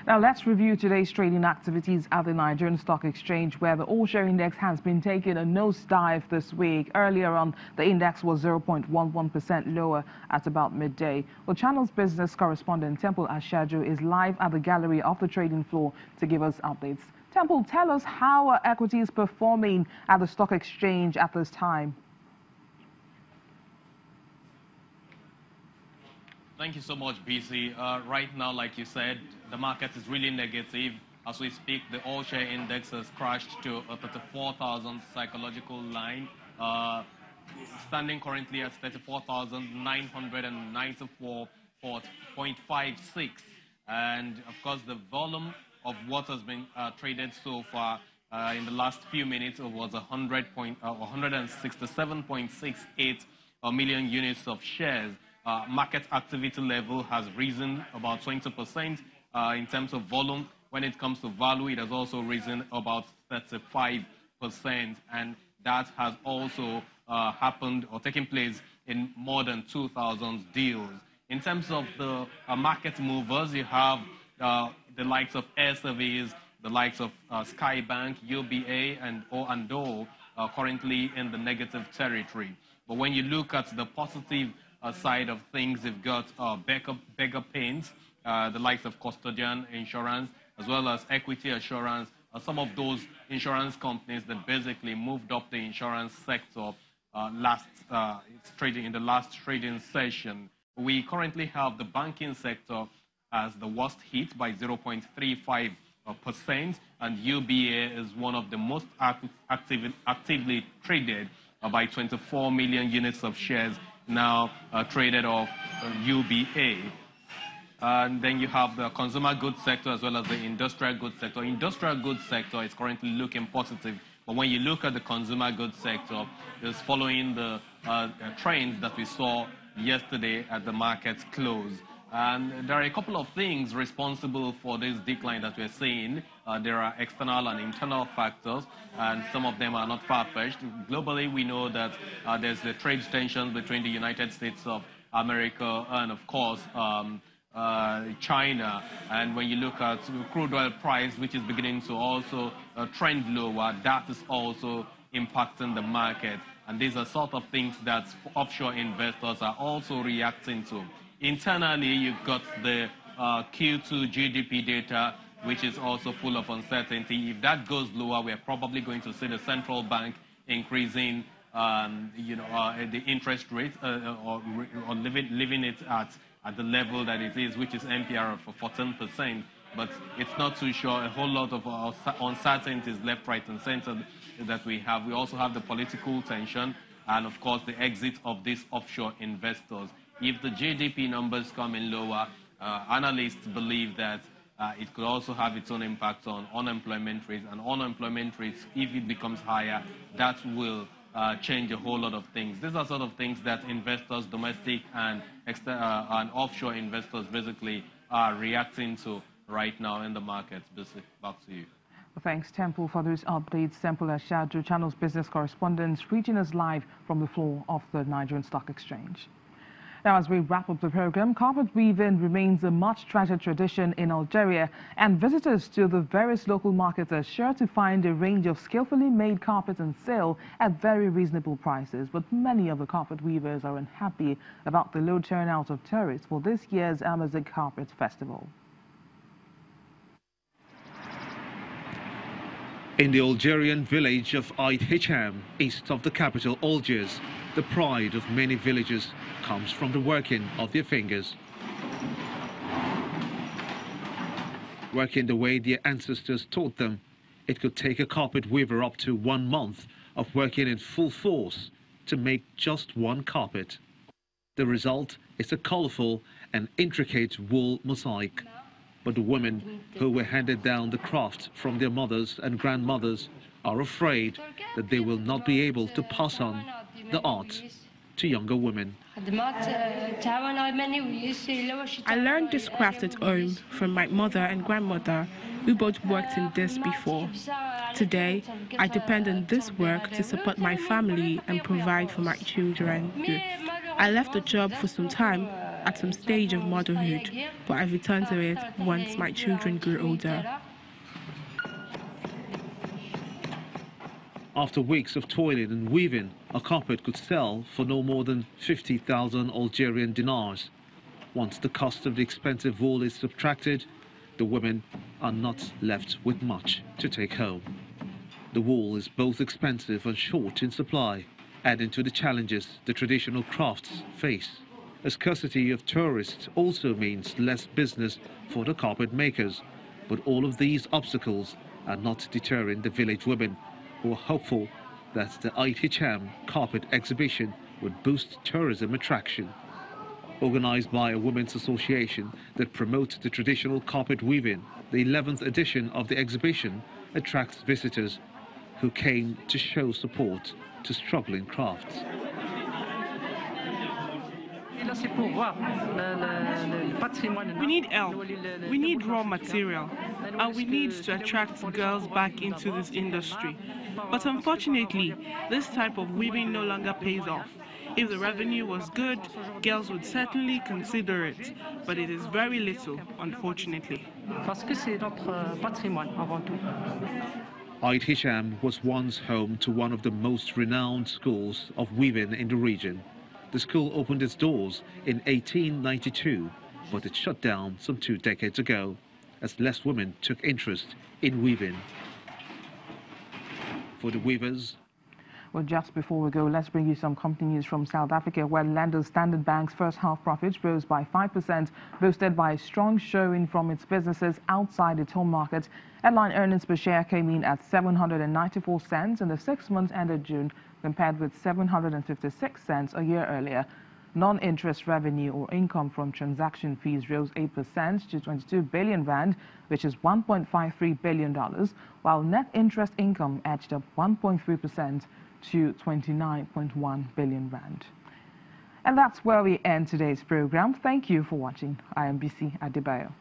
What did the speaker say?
Now let's review today's trading activities at the Nigerian Stock Exchange, where the all-share index has been taking a nosedive this week. Earlier on, the index was 0.11% lower at about midday. Well, Channel's business correspondent Temple Ashaju is live at the gallery of the trading floor to give us updates. Temple, tell us how are equities performing at the stock exchange at this time? Thank you so much, BC. Right now, like you said, the market is really negative. As we speak, the all-share index has crashed to a 34,000 psychological line, standing currently at 34,994.56. And of course, the volume of what has been traded so far in the last few minutes was 167.68 million units of shares. Market activity level has risen about 20% in terms of volume. When it comes to value, it has also risen about 35%, and that has also happened or taken place in more than 2,000 deals. In terms of the market movers, you have the likes of Air Service, the likes of Skybank, UBA, and O&O currently in the negative territory. But when you look at the positive side of things, you've got Beggar Paints, the likes of Custodian Insurance, as well as Equity Assurance, some of those insurance companies that basically moved up the insurance sector in the last trading session. We currently have the banking sector as the worst hit by 0.35%, and UBA is one of the most actively traded by 24 million units of shares now traded off UBA. And then you have the consumer goods sector as well as the industrial goods sector. Industrial goods sector is currently looking positive, but when you look at the consumer goods sector, it's following the trends that we saw yesterday at the market's close. And there are a couple of things responsible for this decline that we're seeing. There are external and internal factors, and some of them are not far-fetched. Globally, we know that there's the trade tensions between the United States of America and, of course, China. And when you look at crude oil price, which is beginning to also trend lower, that is also impacting the market. And these are sort of things that offshore investors are also reacting to. Internally, you've got the Q2 GDP data, which is also full of uncertainty. If that goes lower, we're probably going to see the central bank increasing, the interest rate or leaving it at the level that it is, which is MPR for 14%. But it's not too sure. A whole lot of uncertainties left, right, and center that we have. We also have the political tension and, of course, the exit of these offshore investors. If the GDP numbers come in lower, analysts believe that it could also have its own impact on unemployment rates. And unemployment rates, if it becomes higher, that will change a whole lot of things. These are sort of things that investors, domestic and offshore investors, basically are reacting to right now in the market. Back to you. Well, thanks, Temple, for those updates. Temple Ashaju, Channel's business correspondent, reaching us live from the floor of the Nigerian Stock Exchange. Now, as we wrap up the program, carpet weaving remains a much-treasured tradition in Algeria, and visitors to the various local markets are sure to find a range of skillfully made carpets on sale at very reasonable prices. But many of the carpet weavers are unhappy about the low turnout of tourists for this year's Amazigh Carpet Festival. In the Algerian village of Ait Hicham, east of the capital Algiers, the pride of many villagers comes from the working of their fingers. Working the way their ancestors taught them, it could take a carpet weaver up to 1 month of working in full force to make just one carpet. The result is a colorful and intricate wool mosaic. But the women who were handed down the craft from their mothers and grandmothers are afraid that they will not be able to pass on the art to younger women. I learned this craft at home from my mother and grandmother, who both worked in this before. Today, I depend on this work to support my family and provide for my children. I left the job for some time, at some stage of motherhood, but I returned to it once my children grew older. After weeks of toiling and weaving, a carpet could sell for no more than 50,000 Algerian dinars. Once the cost of the expensive wool is subtracted, the women are not left with much to take home. The wool is both expensive and short in supply, adding to the challenges the traditional crafts face. A scarcity of tourists also means less business for the carpet makers, but all of these obstacles are not deterring the village women, who are hopeful that the Eid Hisham carpet exhibition would boost tourism attraction. Organized by a women's association that promotes the traditional carpet weaving, the 11th edition of the exhibition attracts visitors who came to show support to struggling crafts. We need help, we need raw material, and we need to attract girls back into this industry. But unfortunately, this type of weaving no longer pays off. If the revenue was good, girls would certainly consider it, but it is very little, unfortunately. Eid Hisham was once home to one of the most renowned schools of weaving in the region. The school opened its doors in 1892, but it shut down some 2 decades ago, as less women took interest in weaving. For the weavers. Well, just before we go, let's bring you some company news from South Africa, where lender Standard Bank's first half profits rose by 5%, boosted by a strong showing from its businesses outside its home market. Headline earnings per share came in at 794 cents in the 6 months ended June, compared with 756 cents a year earlier. Non-interest revenue or income from transaction fees rose 8% to 22 billion rand, which is $1.53 billion, while net interest income edged up 1.3% to 29.1 billion rand. And that's where we end today's program. Thank you for watching. I am BC Adebayo.